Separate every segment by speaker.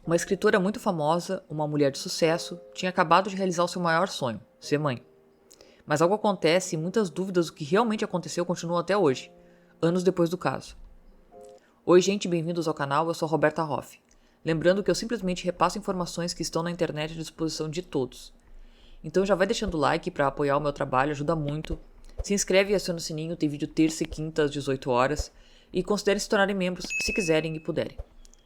Speaker 1: Uma escritora muito famosa, uma mulher de sucesso, tinha acabado de realizar o seu maior sonho, ser mãe. Mas algo acontece e muitas dúvidas do que realmente aconteceu continuam até hoje, anos depois do caso. Oi gente, bem-vindos ao canal, eu sou a Roberta Hoff. Lembrando que eu simplesmente repasso informações que estão na internet à disposição de todos. Então já vai deixando o like para apoiar o meu trabalho, ajuda muito. Se inscreve e aciona o sininho, tem vídeo terça e quinta às 18 horas. E considere se tornarem membros se quiserem e puderem.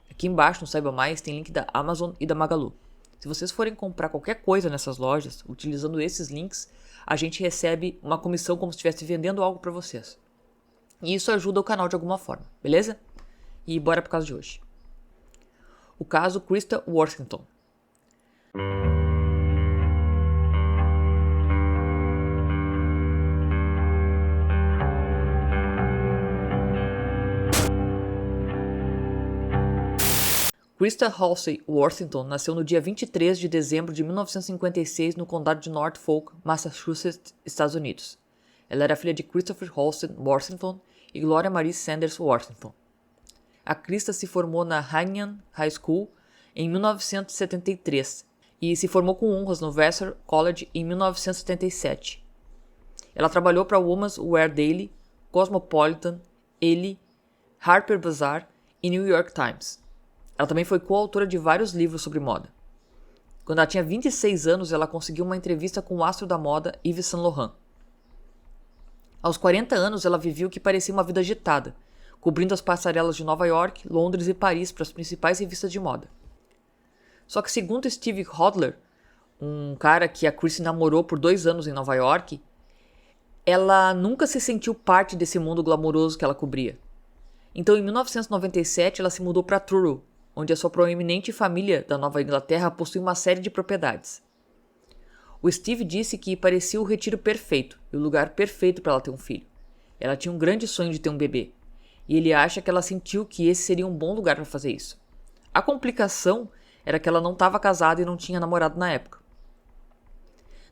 Speaker 1: Aqui embaixo no Saiba Mais tem link da Amazon e da Magalu. Se vocês forem comprar qualquer coisa nessas lojas, utilizando esses links, a gente recebe uma comissão como se estivesse vendendo algo para vocês. E isso ajuda o canal de alguma forma, beleza? E bora pro caso de hoje. O caso Krista Worthington. Krista Halsey Worthington nasceu no dia 23 de dezembro de 1956 no condado de Norfolk, Massachusetts, Estados Unidos. Ela era filha de Christopher Halsey Worthington e Gloria Marie Sanders Worthington. A Krista se formou na Hanyang High School em 1973 e se formou com honras no Vassar College em 1977. Ela trabalhou para Women's Wear Daily, Cosmopolitan, Elle, Harper's Bazaar e New York Times. Ela também foi coautora de vários livros sobre moda. Quando ela tinha 26 anos, ela conseguiu uma entrevista com o astro da moda Yves Saint Laurent. Aos 40 anos, ela vivia o que parecia uma vida agitada, cobrindo as passarelas de Nova York, Londres e Paris para as principais revistas de moda. Só que segundo Steve Hodler, um cara que a Krista namorou por 2 anos em Nova York, ela nunca se sentiu parte desse mundo glamouroso que ela cobria. Então, em 1997, ela se mudou para Truro, onde a sua proeminente família da Nova Inglaterra possui uma série de propriedades. O Steve disse que parecia o retiro perfeito e o lugar perfeito para ela ter um filho. Ela tinha um grande sonho de ter um bebê, e ele acha que ela sentiu que esse seria um bom lugar para fazer isso. A complicação era que ela não estava casada e não tinha namorado na época.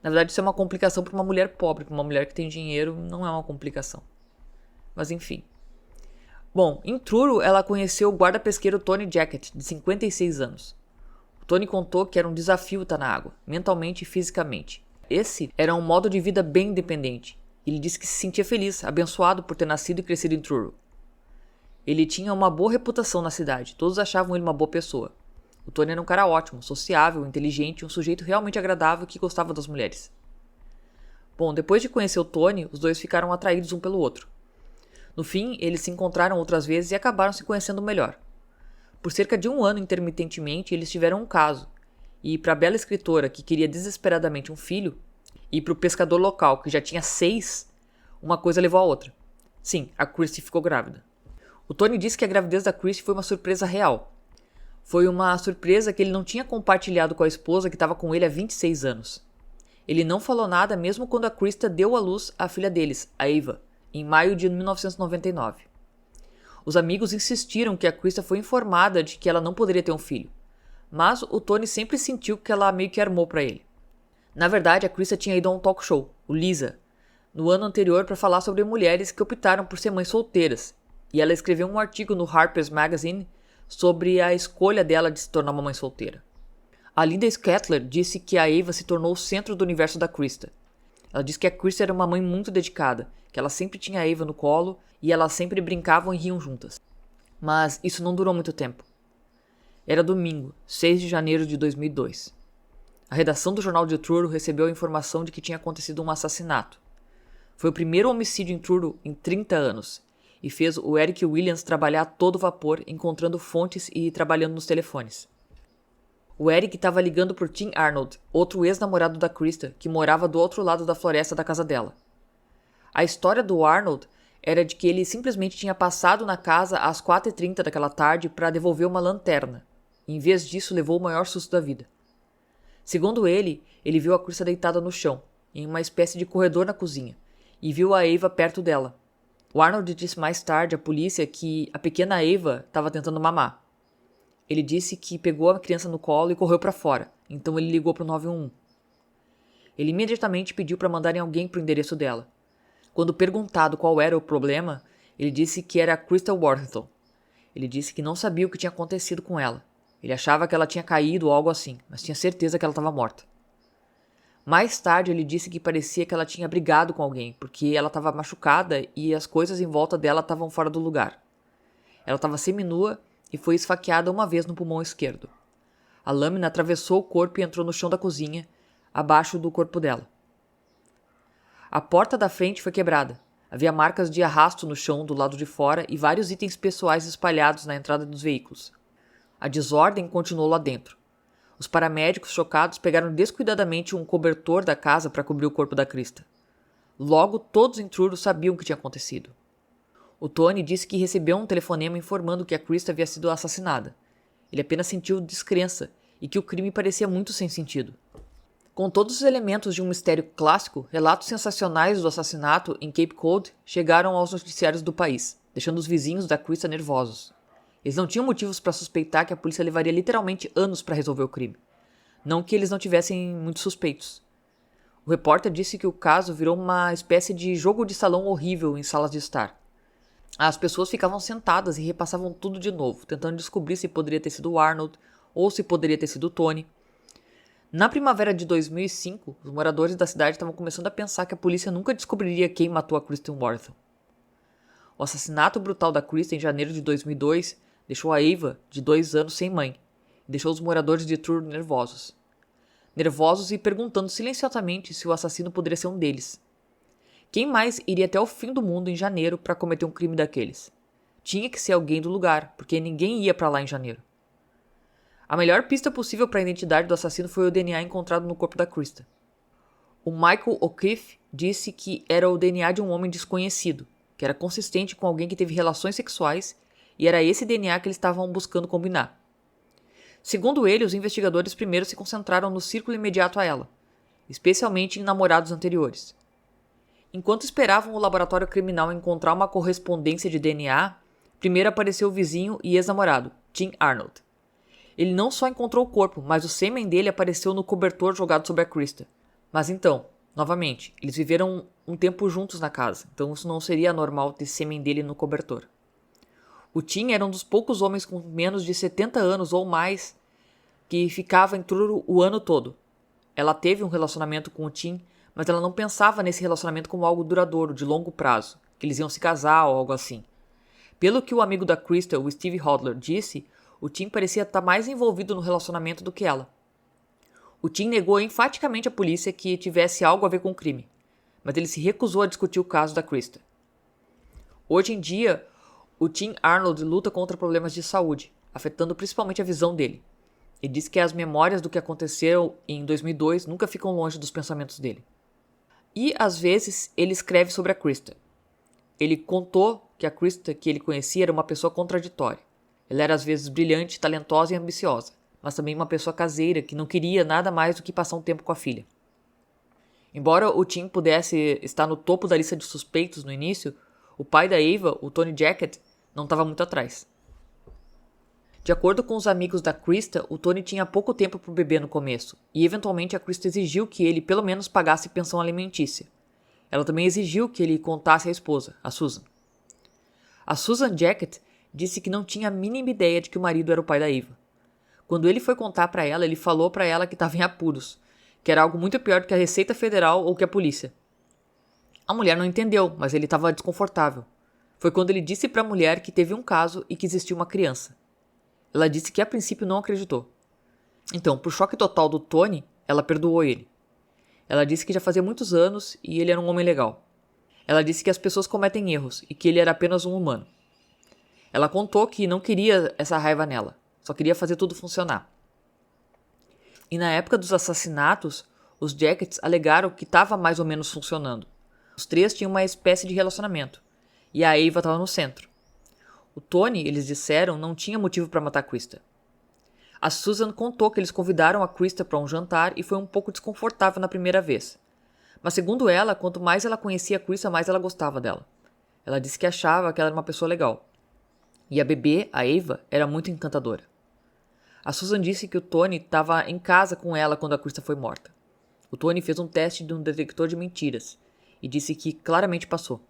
Speaker 1: Na verdade, isso é uma complicação para uma mulher pobre, para uma mulher que tem dinheiro não é uma complicação. Mas enfim. Bom, em Truro, ela conheceu o guarda-pesqueiro Tony Jackett, de 56 anos. O Tony contou que era um desafio estar na água, mentalmente e fisicamente. Esse era um modo de vida bem independente. Ele disse que se sentia feliz, abençoado por ter nascido e crescido em Truro. Ele tinha uma boa reputação na cidade, todos achavam ele uma boa pessoa. O Tony era um cara ótimo, sociável, inteligente, um sujeito realmente agradável que gostava das mulheres. Bom, depois de conhecer o Tony, os dois ficaram atraídos um pelo outro. No fim, eles se encontraram outras vezes e acabaram se conhecendo melhor. Por cerca de 1 ano intermitentemente, eles tiveram um caso. E para a bela escritora que queria desesperadamente um filho, e para o pescador local que já tinha 6, uma coisa levou a outra. Sim, a Christie ficou grávida. O Tony disse que a gravidez da Christie foi uma surpresa real. Foi uma surpresa que ele não tinha compartilhado com a esposa que estava com ele há 26 anos. Ele não falou nada mesmo quando a Krista deu à luz a filha deles, a Ava, em maio de 1999. Os amigos insistiram que a Krista foi informada de que ela não poderia ter um filho, mas o Tony sempre sentiu que ela meio que armou para ele. Na verdade, a Krista tinha ido a um talk show, o Lisa, no ano anterior para falar sobre mulheres que optaram por ser mães solteiras, e ela escreveu um artigo no Harper's Magazine sobre a escolha dela de se tornar uma mãe solteira. A Linda Skettler disse que a Ava se tornou o centro do universo da Krista. Ela disse que a Krista era uma mãe muito dedicada, que ela sempre tinha a Ava no colo e elas sempre brincavam e riam juntas. Mas isso não durou muito tempo. Era domingo, 6 de janeiro de 2002. A redação do jornal de Truro recebeu a informação de que tinha acontecido um assassinato. Foi o primeiro homicídio em Truro em 30 anos e fez o Eric Williams trabalhar a todo vapor, encontrando fontes e trabalhando nos telefones. O Eric estava ligando para o Tim Arnold, outro ex-namorado da Krista, que morava do outro lado da floresta da casa dela. A história do Arnold era de que ele simplesmente tinha passado na casa às 4h30 daquela tarde para devolver uma lanterna. E, em vez disso, levou o maior susto da vida. Segundo ele viu a Krista deitada no chão, em uma espécie de corredor na cozinha, e viu a Ava perto dela. O Arnold disse mais tarde à polícia que a pequena Ava estava tentando mamar. Ele disse que pegou a criança no colo e correu para fora, então ele ligou para o 911. Ele imediatamente pediu para mandarem alguém para o endereço dela. Quando perguntado qual era o problema, ele disse que era a Krista Worthington. Ele disse que não sabia o que tinha acontecido com ela. Ele achava que ela tinha caído ou algo assim, mas tinha certeza que ela estava morta. Mais tarde ele disse que parecia que ela tinha brigado com alguém, porque ela estava machucada e as coisas em volta dela estavam fora do lugar. Ela estava seminua e foi esfaqueada uma vez no pulmão esquerdo. A lâmina atravessou o corpo e entrou no chão da cozinha, abaixo do corpo dela. A porta da frente foi quebrada. Havia marcas de arrasto no chão do lado de fora e vários itens pessoais espalhados na entrada dos veículos. A desordem continuou lá dentro. Os paramédicos chocados pegaram descuidadamente um cobertor da casa para cobrir o corpo da Krista. Logo, todos os intrusos sabiam o que tinha acontecido. O Tony disse que recebeu um telefonema informando que a Krista havia sido assassinada. Ele apenas sentiu descrença e que o crime parecia muito sem sentido. Com todos os elementos de um mistério clássico, relatos sensacionais do assassinato em Cape Cod chegaram aos noticiários do país, deixando os vizinhos da Krista nervosos. Eles não tinham motivos para suspeitar que a polícia levaria literalmente anos para resolver o crime. Não que eles não tivessem muitos suspeitos. O repórter disse que o caso virou uma espécie de jogo de salão horrível em salas de estar. As pessoas ficavam sentadas e repassavam tudo de novo, tentando descobrir se poderia ter sido o Arnold ou se poderia ter sido o Tony. Na primavera de 2005, os moradores da cidade estavam começando a pensar que a polícia nunca descobriria quem matou a Kristen Warthel. O assassinato brutal da Kristen em janeiro de 2002 deixou a Ava, de 2 anos, sem mãe, e deixou os moradores de Truro nervosos. Nervosos e perguntando silenciosamente se o assassino poderia ser um deles. Quem mais iria até o fim do mundo em janeiro para cometer um crime daqueles? Tinha que ser alguém do lugar, porque ninguém ia para lá em janeiro. A melhor pista possível para a identidade do assassino foi o DNA encontrado no corpo da Krista. O Michael O'Keefe disse que era o DNA de um homem desconhecido, que era consistente com alguém que teve relações sexuais, e era esse DNA que eles estavam buscando combinar. Segundo ele, os investigadores primeiro se concentraram no círculo imediato a ela, especialmente em namorados anteriores. Enquanto esperavam o laboratório criminal encontrar uma correspondência de DNA, primeiro apareceu o vizinho e ex-namorado, Tim Arnold. Ele não só encontrou o corpo, mas o sêmen dele apareceu no cobertor jogado sobre a Krista. Mas então, novamente, eles viveram um tempo juntos na casa, então isso não seria normal ter sêmen dele no cobertor. O Tim era um dos poucos homens com menos de 70 anos ou mais que ficava em Truro o ano todo. Ela teve um relacionamento com o Tim, mas ela não pensava nesse relacionamento como algo duradouro, de longo prazo, que eles iam se casar ou algo assim. Pelo que o amigo da Krista, o Steve Hodler, disse, o Tim parecia estar mais envolvido no relacionamento do que ela. O Tim negou enfaticamente à polícia que tivesse algo a ver com o crime, mas ele se recusou a discutir o caso da Krista. Hoje em dia, o Tim Arnold luta contra problemas de saúde, afetando principalmente a visão dele. Ele diz que as memórias do que aconteceu em 2002 nunca ficam longe dos pensamentos dele. E, às vezes, ele escreve sobre a Krista. Ele contou que a Krista que ele conhecia era uma pessoa contraditória. Ela era às vezes brilhante, talentosa e ambiciosa, mas também uma pessoa caseira que não queria nada mais do que passar um tempo com a filha. Embora o Tim pudesse estar no topo da lista de suspeitos no início, o pai da Ava, o Tony Jackett, não estava muito atrás. De acordo com os amigos da Krista, o Tony tinha pouco tempo para o bebê no começo, e eventualmente a Krista exigiu que ele pelo menos pagasse pensão alimentícia. Ela também exigiu que ele contasse à esposa, a Susan. A Susan Jackett disse que não tinha a mínima ideia de que o marido era o pai da Ava. Quando ele foi contar para ela, ele falou para ela que estava em apuros, que era algo muito pior do que a Receita Federal ou que a polícia. A mulher não entendeu, mas ele estava desconfortável. Foi quando ele disse para a mulher que teve um caso e que existia uma criança. Ela disse que a princípio não acreditou. Então, por choque total do Tony, ela perdoou ele. Ela disse que já fazia muitos anos e ele era um homem legal. Ela disse que as pessoas cometem erros e que ele era apenas um humano. Ela contou que não queria essa raiva nela, só queria fazer tudo funcionar. E na época dos assassinatos, os Jackets alegaram que estava mais ou menos funcionando. Os três tinham uma espécie de relacionamento, e a Ava estava no centro. O Tony, eles disseram, não tinha motivo para matar a Krista. A Susan contou que eles convidaram a Krista para um jantar e foi um pouco desconfortável na primeira vez. Mas segundo ela, quanto mais ela conhecia a Krista, mais ela gostava dela. Ela disse que achava que ela era uma pessoa legal. E a bebê, a Ava, era muito encantadora. A Susan disse que o Tony estava em casa com ela quando a Krista foi morta. O Tony fez um teste de um detector de mentiras e disse que claramente passou.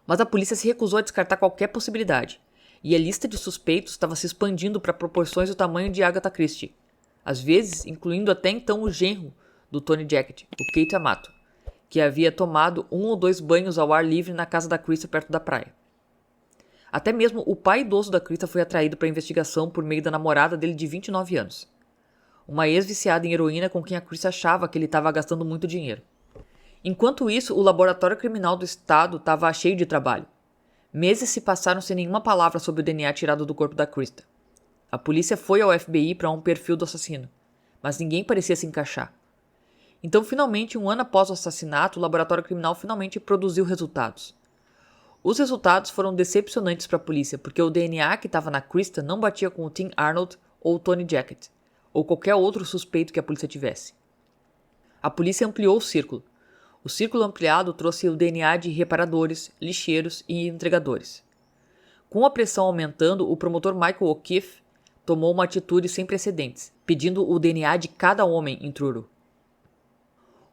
Speaker 1: Mas a polícia se recusou a descartar qualquer possibilidade. e a lista de suspeitos estava se expandindo para proporções do tamanho de Agatha Christie, às vezes incluindo até então o genro do Tony Jacket, o Keita Amato, que havia tomado 1 ou 2 banhos ao ar livre na casa da Krista perto da praia. Até mesmo o pai idoso da Krista foi atraído para a investigação por meio da namorada dele de 29 anos, uma ex-viciada em heroína com quem a Krista achava que ele estava gastando muito dinheiro. Enquanto isso, o laboratório criminal do estado estava cheio de trabalho. Meses se passaram sem nenhuma palavra sobre o DNA tirado do corpo da Krista. A polícia foi ao FBI para um perfil do assassino, mas ninguém parecia se encaixar. Então, finalmente, um ano após o assassinato, o laboratório criminal finalmente produziu resultados. Os resultados foram decepcionantes para a polícia, porque o DNA que estava na Krista não batia com o Tim Arnold ou o Tony Jacket, ou qualquer outro suspeito que a polícia tivesse. A polícia ampliou o círculo. O círculo ampliado trouxe o DNA de reparadores, lixeiros e entregadores. Com a pressão aumentando, o promotor Michael O'Keefe tomou uma atitude sem precedentes, pedindo o DNA de cada homem em Truro.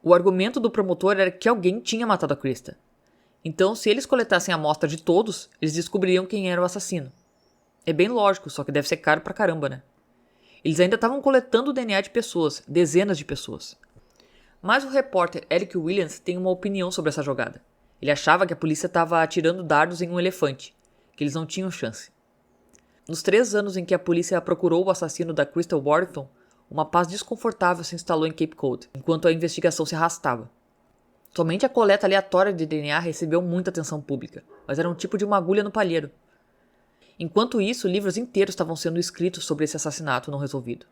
Speaker 1: O argumento do promotor era que alguém tinha matado a Krista. Então, se eles coletassem a amostra de todos, eles descobririam quem era o assassino. É bem lógico, só que deve ser caro pra caramba, né? Eles ainda estavam coletando o DNA de pessoas, dezenas de pessoas. Mas o repórter Eric Williams tem uma opinião sobre essa jogada. Ele achava que a polícia estava atirando dardos em um elefante, que eles não tinham chance. Nos 3 anos em que a polícia procurou o assassino da Krista Warrington, uma paz desconfortável se instalou em Cape Cod, enquanto a investigação se arrastava. Somente a coleta aleatória de DNA recebeu muita atenção pública, mas era um tipo de uma agulha no palheiro. Enquanto isso, livros inteiros estavam sendo escritos sobre esse assassinato não resolvido.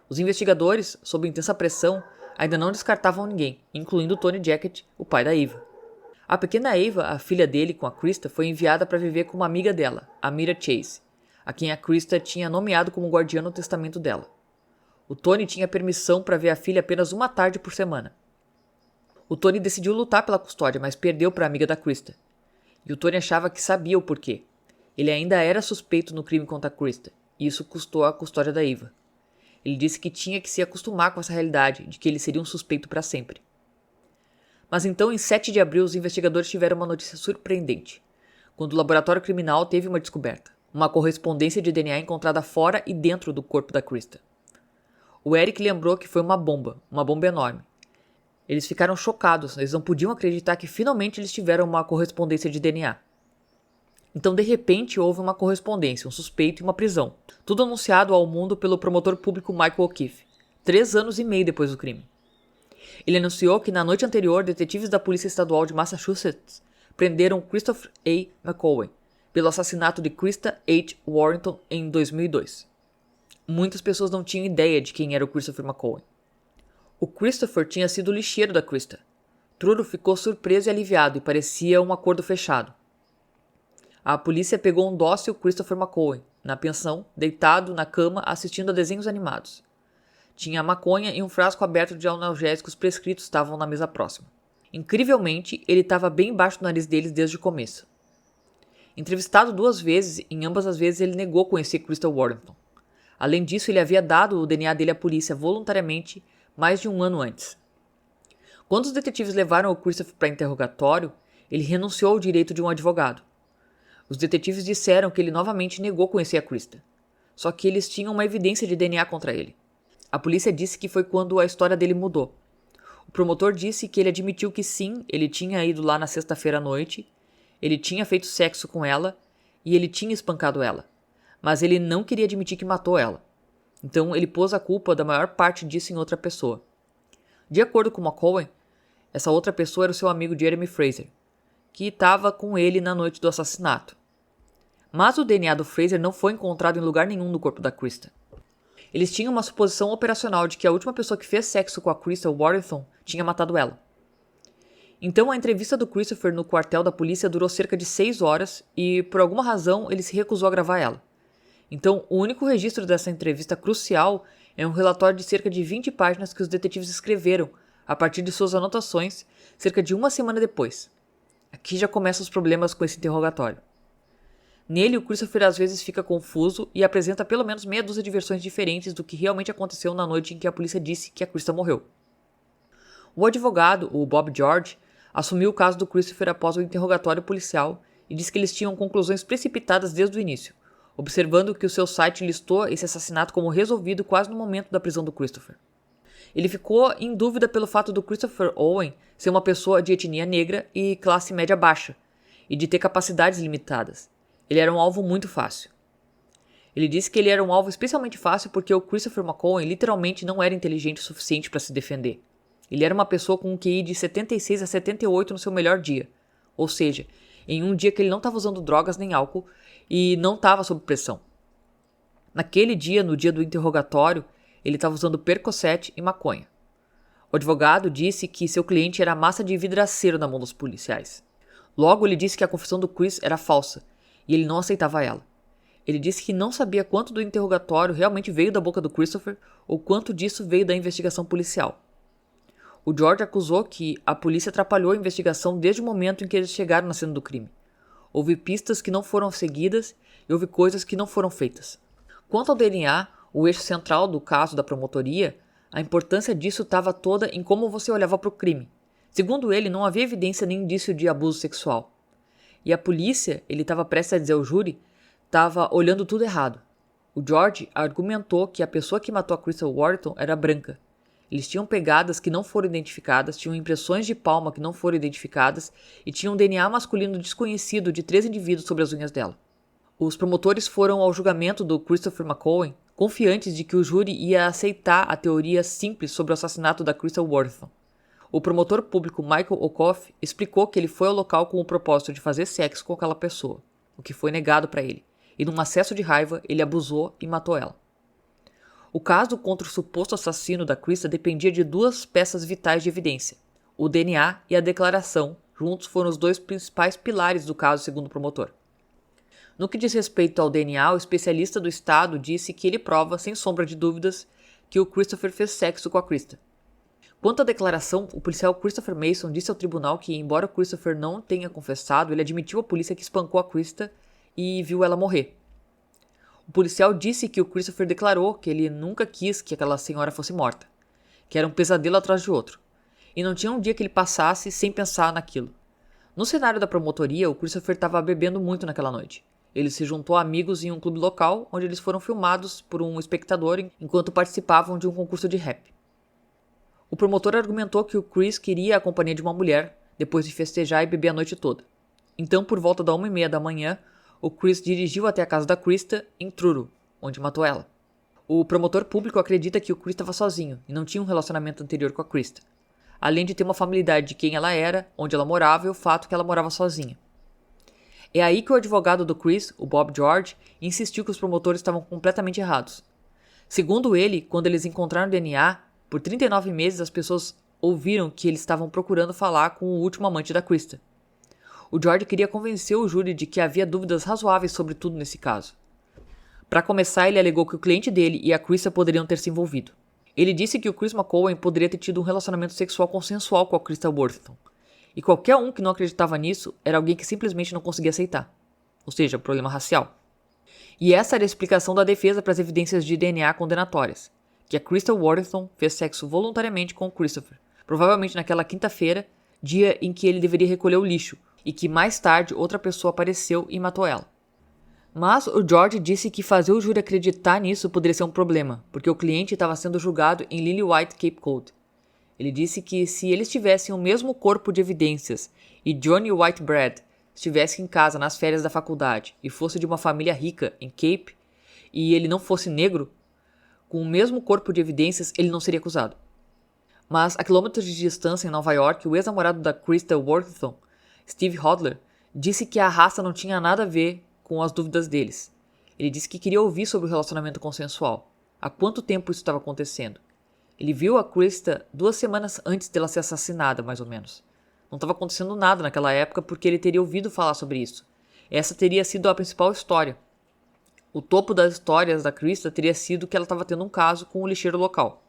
Speaker 1: Os investigadores, sob intensa pressão, ainda não descartavam ninguém, incluindo Tony Jacket, o pai da Eva. A pequena Eva, a filha dele com a Krista, foi enviada para viver com uma amiga dela, a Mira Chase, a quem a Krista tinha nomeado como guardiã no testamento dela. O Tony tinha permissão para ver a filha apenas uma tarde por semana. O Tony decidiu lutar pela custódia, mas perdeu para a amiga da Krista. E o Tony achava que sabia o porquê. Ele ainda era suspeito no crime contra a Krista, e isso custou a custódia da Eva. Ele disse que tinha que se acostumar com essa realidade, de que ele seria um suspeito para sempre. Mas então, em 7 de abril, os investigadores tiveram uma notícia surpreendente, quando o laboratório criminal teve uma descoberta, uma correspondência de DNA encontrada fora e dentro do corpo da Krista. O Eric lembrou que foi uma bomba enorme. Eles ficaram chocados, eles não podiam acreditar que finalmente eles tiveram uma correspondência de DNA. Então, de repente, houve uma correspondência, um suspeito e uma prisão. Tudo anunciado ao mundo pelo promotor público Michael O'Keefe, 3 anos e meio depois do crime. Ele anunciou que na noite anterior, detetives da Polícia Estadual de Massachusetts prenderam Christopher A. McCowan pelo assassinato de Krista H. Warrington em 2002. Muitas pessoas não tinham ideia de quem era o Christopher McCowan. O Christopher tinha sido o lixeiro da Krista. Truro ficou surpreso e aliviado e parecia um acordo fechado. A polícia pegou um dócil Christopher McCowan, na pensão, deitado na cama assistindo a desenhos animados. Tinha maconha e um frasco aberto de analgésicos prescritos estavam na mesa próxima. Incrivelmente, ele estava bem embaixo do nariz deles desde o começo. Entrevistado 2 vezes, em ambas as vezes ele negou conhecer Krista Warrington. Além disso, ele havia dado o DNA dele à polícia voluntariamente mais de 1 ano antes. Quando os detetives levaram o Christopher para interrogatório, ele renunciou ao direito de um advogado. Os detetives disseram que ele novamente negou conhecer a Krista. Só que eles tinham uma evidência de DNA contra ele. A polícia disse que foi quando a história dele mudou. O promotor disse que ele admitiu que sim, ele tinha ido lá na sexta-feira à noite, ele tinha feito sexo com ela e ele tinha espancado ela. Mas ele não queria admitir que matou ela. Então ele pôs a culpa da maior parte disso em outra pessoa. De acordo com McCowan, essa outra pessoa era o seu amigo Jeremy Fraser, que estava com ele na noite do assassinato. Mas o DNA do Fraser não foi encontrado em lugar nenhum no corpo da Krista. Eles tinham uma suposição operacional de que a última pessoa que fez sexo com a Krista Warrington tinha matado ela. Então a entrevista do Christopher no quartel da polícia durou cerca de 6 horas e, por alguma razão, ele se recusou a gravar ela. Então, o único registro dessa entrevista crucial é um relatório de cerca de 20 páginas que os detetives escreveram, a partir de suas anotações, cerca de 1 semana depois. Aqui já começam os problemas com esse interrogatório. Nele, o Christopher às vezes fica confuso e apresenta pelo menos meia dúzia de versões diferentes do que realmente aconteceu na noite em que a polícia disse que a Krista morreu. O advogado, o Bob George, assumiu o caso do Christopher após o interrogatório policial e disse que eles tinham conclusões precipitadas desde o início. observando que o seu site listou esse assassinato como resolvido quase no momento da prisão do Christopher. Ele ficou em dúvida pelo fato do Christopher Owen ser uma pessoa de etnia negra e classe média baixa, e de ter capacidades limitadas. Ele era um alvo muito fácil. Ele disse que ele era um alvo especialmente fácil porque o Christopher McCowan literalmente não era inteligente o suficiente para se defender. Ele era uma pessoa com um QI de 76 a 78 no seu melhor dia, ou seja, em um dia que ele não estava usando drogas nem álcool e não estava sob pressão. Naquele dia, no dia do interrogatório, ele estava usando Percocet e maconha. O advogado disse que seu cliente era massa de vidraceiro na mão dos policiais. Logo, ele disse que a confissão do Chris era falsa e ele não aceitava ela. Ele disse que não sabia quanto do interrogatório realmente veio da boca do Christopher ou quanto disso veio da investigação policial. O George acusou que a polícia atrapalhou a investigação desde o momento em que eles chegaram na cena do crime. Houve pistas que não foram seguidas e houve coisas que não foram feitas. Quanto ao DNA, o eixo central do caso da promotoria, a importância disso estava toda em como você olhava para o crime. Segundo ele, não havia evidência nem indício de abuso sexual. E a polícia, ele estava prestes a dizer ao júri, estava olhando tudo errado. O George argumentou que a pessoa que matou a Crystal Worthington era branca. Eles tinham pegadas que não foram identificadas, tinham impressões de palma que não foram identificadas e tinham DNA masculino desconhecido de 3 indivíduos sobre as unhas dela. Os promotores foram ao julgamento do Christopher McCowan confiantes de que o júri ia aceitar a teoria simples sobre o assassinato da Crystal Worthington. O promotor público Michael Okoff explicou que ele foi ao local com o propósito de fazer sexo com aquela pessoa, o que foi negado para ele, e num acesso de raiva ele abusou e matou ela. O caso contra o suposto assassino da Krista dependia de 2 peças vitais de evidência, o DNA e a declaração, juntos foram os 2 principais pilares do caso segundo o promotor. No que diz respeito ao DNA, o especialista do estado disse que ele prova, sem sombra de dúvidas, que o Christopher fez sexo com a Krista. Quanto à declaração, o policial Christopher Mason disse ao tribunal que, embora o Christopher não tenha confessado, ele admitiu à polícia que espancou a Krista e viu ela morrer. O policial disse que o Christopher declarou que ele nunca quis que aquela senhora fosse morta, que era um pesadelo atrás de outro, e não tinha um dia que ele passasse sem pensar naquilo. No cenário da promotoria, o Christopher estava bebendo muito naquela noite. Ele se juntou a amigos em um clube local, onde eles foram filmados por um espectador enquanto participavam de um concurso de rap. O promotor argumentou que o Chris queria a companhia de uma mulher, depois de festejar e beber a noite toda. Então, por volta da 1h30 da manhã, o Chris dirigiu até a casa da Krista, em Truro, onde matou ela. O promotor público acredita que o Chris estava sozinho e não tinha um relacionamento anterior com a Krista, além de ter uma familiaridade de quem ela era, onde ela morava e o fato que ela morava sozinha. É aí que o advogado do Chris, o Bob George, insistiu que os promotores estavam completamente errados. Segundo ele, quando eles encontraram o DNA, por 39 meses as pessoas ouviram que eles estavam procurando falar com o último amante da Krista. O George queria convencer o júri de que havia dúvidas razoáveis sobre tudo nesse caso. Para começar, ele alegou que o cliente dele e a Krista poderiam ter se envolvido. Ele disse que o Chris McCowan poderia ter tido um relacionamento sexual consensual com a Crystal Worthington. E qualquer um que não acreditava nisso era alguém que simplesmente não conseguia aceitar. Ou seja, problema racial. E essa era a explicação da defesa para as evidências de DNA condenatórias, que a Crystal Worthington fez sexo voluntariamente com o Christopher, provavelmente naquela quinta-feira, dia em que ele deveria recolher o lixo, e que mais tarde outra pessoa apareceu e matou ela. Mas o George disse que fazer o júri acreditar nisso poderia ser um problema, porque o cliente estava sendo julgado em Lillywhite, Cape Cod. Ele disse que se eles tivessem o mesmo corpo de evidências e Johnny Whitebread estivesse em casa nas férias da faculdade e fosse de uma família rica em Cape e ele não fosse negro, com o mesmo corpo de evidências ele não seria acusado. Mas a quilômetros de distância em Nova York, o ex-namorado da Crystal Worthington, Steve Hodler, disse que a raça não tinha nada a ver com as dúvidas deles. Ele disse que queria ouvir sobre o relacionamento consensual. Há quanto tempo isso estava acontecendo? Ele viu a Krista 2 semanas antes dela ser assassinada, mais ou menos. Não estava acontecendo nada naquela época porque ele teria ouvido falar sobre isso. Essa teria sido a principal história. O topo das histórias da Krista teria sido que ela estava tendo um caso com o lixeiro local.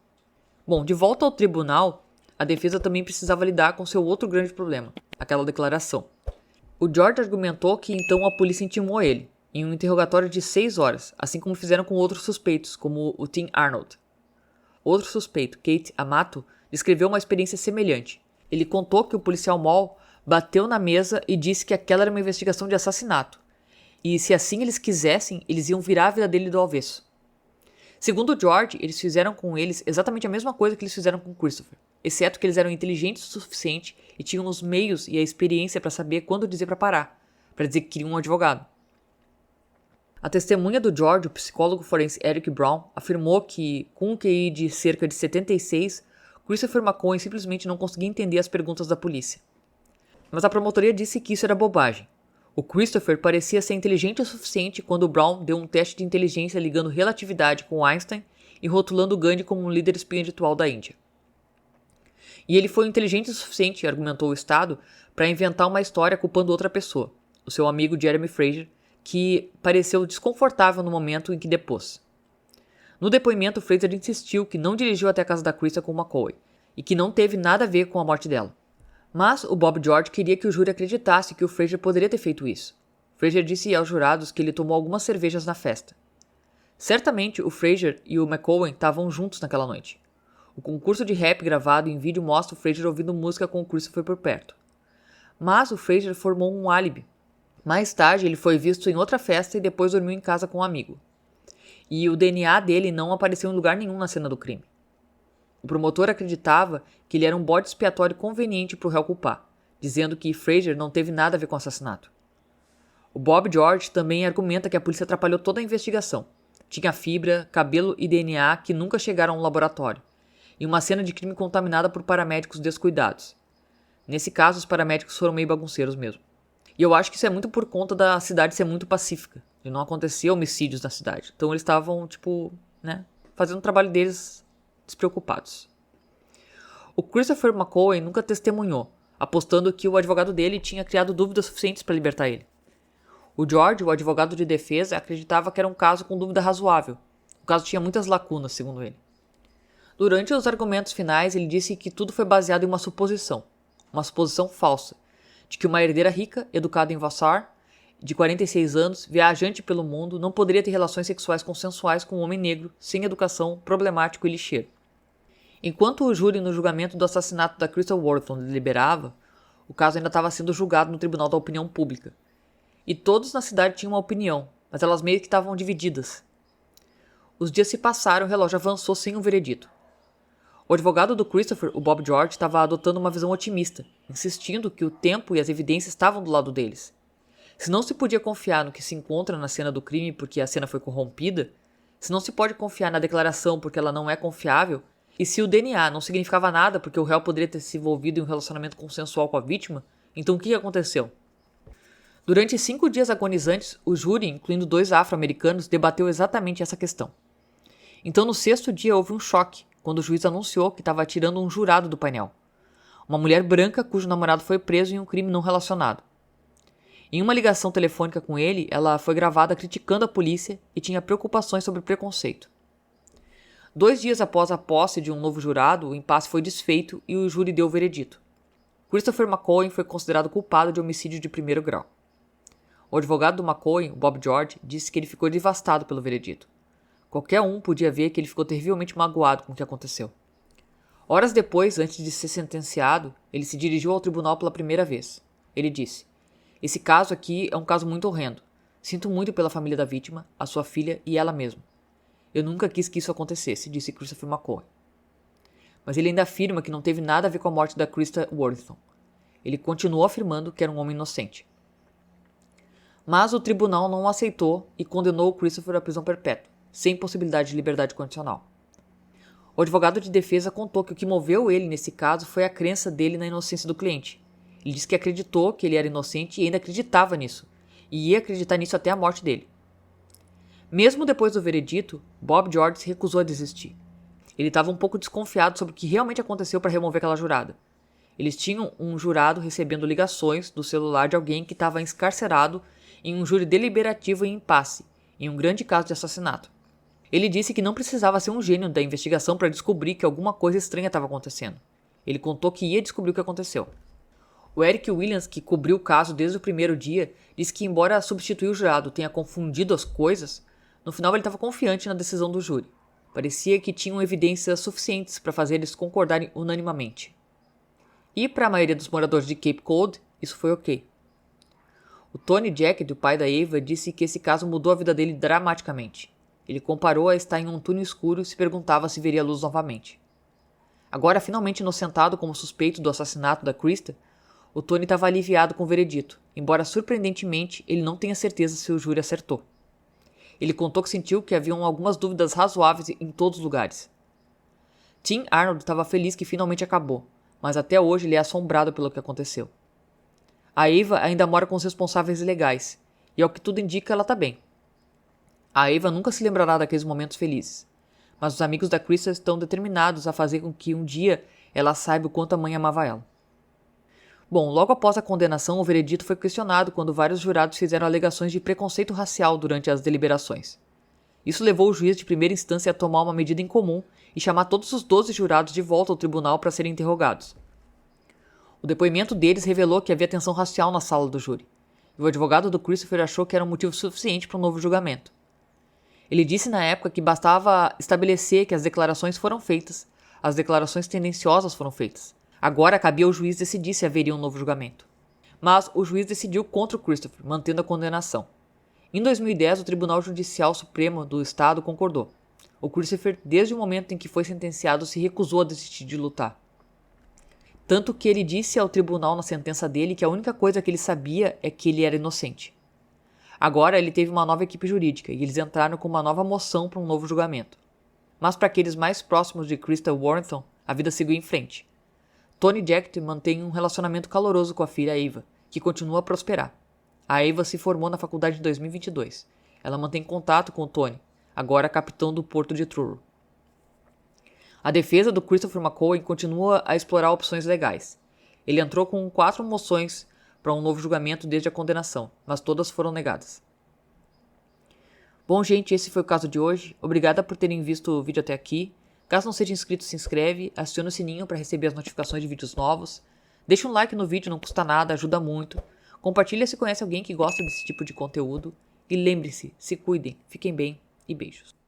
Speaker 1: Bom, de volta ao tribunal, a defesa também precisava lidar com seu outro grande problema, aquela declaração. O George argumentou que então a polícia intimou ele, em um interrogatório de 6 horas, assim como fizeram com outros suspeitos, como o Tim Arnold. Outro suspeito, Kate Amato, descreveu uma experiência semelhante. Ele contou que o policial Moll bateu na mesa e disse que aquela era uma investigação de assassinato, e se assim eles quisessem, eles iam virar a vida dele do avesso. Segundo George, eles fizeram com eles exatamente a mesma coisa que eles fizeram com Christopher, exceto que eles eram inteligentes o suficiente e tinham os meios e a experiência para saber quando dizer para parar, para dizer que queriam um advogado. A testemunha do George, o psicólogo forense Eric Brown, afirmou que, com um QI de cerca de 76, Christopher McCoy simplesmente não conseguia entender as perguntas da polícia. Mas a promotoria disse que isso era bobagem. O Christopher parecia ser inteligente o suficiente quando Brown deu um teste de inteligência ligando relatividade com Einstein e rotulando Gandhi como um líder espiritual da Índia. E ele foi inteligente o suficiente, argumentou o Estado, para inventar uma história culpando outra pessoa, o seu amigo Jeremy Fraser, que pareceu desconfortável no momento em que depôs. No depoimento, Fraser insistiu que não dirigiu até a casa da Krista com McCoy e que não teve nada a ver com a morte dela. Mas o Bob George queria que o júri acreditasse que o Fraser poderia ter feito isso. Fraser disse aos jurados que ele tomou algumas cervejas na festa. Certamente o Fraser e o McCoy estavam juntos naquela noite. O concurso de rap gravado em vídeo mostra o Fraser ouvindo música com o Christopher por perto. Mas o Fraser formou um álibi. Mais tarde ele foi visto em outra festa e depois dormiu em casa com um amigo. E o DNA dele não apareceu em lugar nenhum na cena do crime. O promotor acreditava que ele era um bode expiatório conveniente para o réu culpar, dizendo que Fraser não teve nada a ver com o assassinato. O Bob George também argumenta que a polícia atrapalhou toda a investigação. Tinha fibra, cabelo e DNA que nunca chegaram ao laboratório, e uma cena de crime contaminada por paramédicos descuidados. Nesse caso, os paramédicos foram meio bagunceiros mesmo. E eu acho que isso é muito por conta da cidade ser muito pacífica, e não acontecia homicídios na cidade. Então eles estavam, fazendo o trabalho deles despreocupados. O Christopher McCoy nunca testemunhou, apostando que o advogado dele tinha criado dúvidas suficientes para libertar ele. O George, o advogado de defesa, acreditava que era um caso com dúvida razoável. O caso tinha muitas lacunas, segundo ele. Durante os argumentos finais, ele disse que tudo foi baseado em uma suposição falsa, de que uma herdeira rica, educada em Vassar, de 46 anos, viajante pelo mundo, não poderia ter relações sexuais consensuais com um homem negro, sem educação, problemático e lixeiro. Enquanto o júri no julgamento do assassinato da Crystal Worthington deliberava, o caso ainda estava sendo julgado no Tribunal da Opinião Pública. E todos na cidade tinham uma opinião, mas elas meio que estavam divididas. Os dias se passaram e o relógio avançou sem um veredito. O advogado do Christopher, o Bob George, estava adotando uma visão otimista, insistindo que o tempo e as evidências estavam do lado deles. Se não se podia confiar no que se encontra na cena do crime porque a cena foi corrompida, se não se pode confiar na declaração porque ela não é confiável, e se o DNA não significava nada porque o réu poderia ter se envolvido em um relacionamento consensual com a vítima, então o que aconteceu? Durante 5 dias agonizantes, o júri, incluindo 2 afro-americanos, debateu exatamente essa questão. Então no 6º dia houve um choque, quando o juiz anunciou que estava tirando um jurado do painel. Uma mulher branca cujo namorado foi preso em um crime não relacionado. Em uma ligação telefônica com ele, ela foi gravada criticando a polícia e tinha preocupações sobre preconceito. 2 dias após a posse de um novo jurado, o impasse foi desfeito e o júri deu o veredito. Christopher McCoy foi considerado culpado de homicídio de 1º grau. O advogado do McCoy, o Bob George, disse que ele ficou devastado pelo veredito. Qualquer um podia ver que ele ficou terrivelmente magoado com o que aconteceu. Horas depois, antes de ser sentenciado, ele se dirigiu ao tribunal pela primeira vez. Ele disse: "Esse caso aqui é um caso muito horrendo. Sinto muito pela família da vítima, a sua filha e ela mesma. Eu nunca quis que isso acontecesse", disse Christopher McCoy. Mas ele ainda afirma que não teve nada a ver com a morte da Krista Worthington. Ele continuou afirmando que era um homem inocente. Mas o tribunal não o aceitou e condenou o Christopher à prisão perpétua, sem possibilidade de liberdade condicional. O advogado de defesa contou que o que moveu ele nesse caso foi a crença dele na inocência do cliente. Ele disse que acreditou que ele era inocente e ainda acreditava nisso, e ia acreditar nisso até a morte dele. Mesmo depois do veredito, Bob George se recusou a desistir. Ele estava um pouco desconfiado sobre o que realmente aconteceu para remover aquela jurada. Eles tinham um jurado recebendo ligações do celular de alguém que estava encarcerado em um júri deliberativo em impasse, em um grande caso de assassinato. Ele disse que não precisava ser um gênio da investigação para descobrir que alguma coisa estranha estava acontecendo. Ele contou que ia descobrir o que aconteceu. O Eric Williams, que cobriu o caso desde o primeiro dia, disse que embora substituir o jurado tenha confundido as coisas, no final ele estava confiante na decisão do júri. Parecia que tinham evidências suficientes para fazer eles concordarem unanimamente. E para a maioria dos moradores de Cape Cod, isso foi ok. O Tony Jackett, o pai da Ava, disse que esse caso mudou a vida dele dramaticamente. Ele comparou a estar em um túnel escuro e se perguntava se veria a luz novamente. Agora finalmente inocentado como suspeito do assassinato da Krista, o Tony estava aliviado com o veredito, embora surpreendentemente ele não tenha certeza se o júri acertou. Ele contou que sentiu que haviam algumas dúvidas razoáveis em todos os lugares. Tim Arnold estava feliz que finalmente acabou, mas até hoje ele é assombrado pelo que aconteceu. A Ava ainda mora com os responsáveis legais, e ao que tudo indica ela está bem. A Ava nunca se lembrará daqueles momentos felizes, mas os amigos da Krista estão determinados a fazer com que um dia ela saiba o quanto a mãe amava ela. Bom, logo após a condenação, o veredito foi questionado quando vários jurados fizeram alegações de preconceito racial durante as deliberações. Isso levou o juiz de primeira instância a tomar uma medida incomum e chamar todos os 12 jurados de volta ao tribunal para serem interrogados. O depoimento deles revelou que havia tensão racial na sala do júri, e o advogado do Christopher achou que era um motivo suficiente para um novo julgamento. Ele disse na época que bastava estabelecer que as declarações foram feitas, as declarações tendenciosas foram feitas. Agora cabia ao juiz decidir se haveria um novo julgamento. Mas o juiz decidiu contra o Christopher, mantendo a condenação. Em 2010, o Tribunal Judicial Supremo do Estado concordou. O Christopher, desde o momento em que foi sentenciado, se recusou a desistir de lutar. Tanto que ele disse ao tribunal na sentença dele que a única coisa que ele sabia é que ele era inocente. Agora ele teve uma nova equipe jurídica e eles entraram com uma nova moção para um novo julgamento. Mas para aqueles mais próximos de Krista Worthington, a vida seguiu em frente. Tony Jackett mantém um relacionamento caloroso com a filha Ava, que continua a prosperar. A Ava se formou na faculdade em 2022. Ela mantém contato com o Tony, agora capitão do porto de Truro. A defesa do Christopher McCoy continua a explorar opções legais. Ele entrou com 4 moções para um novo julgamento desde a condenação, mas todas foram negadas. Bom, gente, esse foi o caso de hoje. Obrigada por terem visto o vídeo até aqui. Caso não seja inscrito, se inscreve, aciona o sininho para receber as notificações de vídeos novos. Deixa um like no vídeo, não custa nada, ajuda muito. Compartilha se conhece alguém que gosta desse tipo de conteúdo. E lembre-se, se cuidem, fiquem bem e beijos.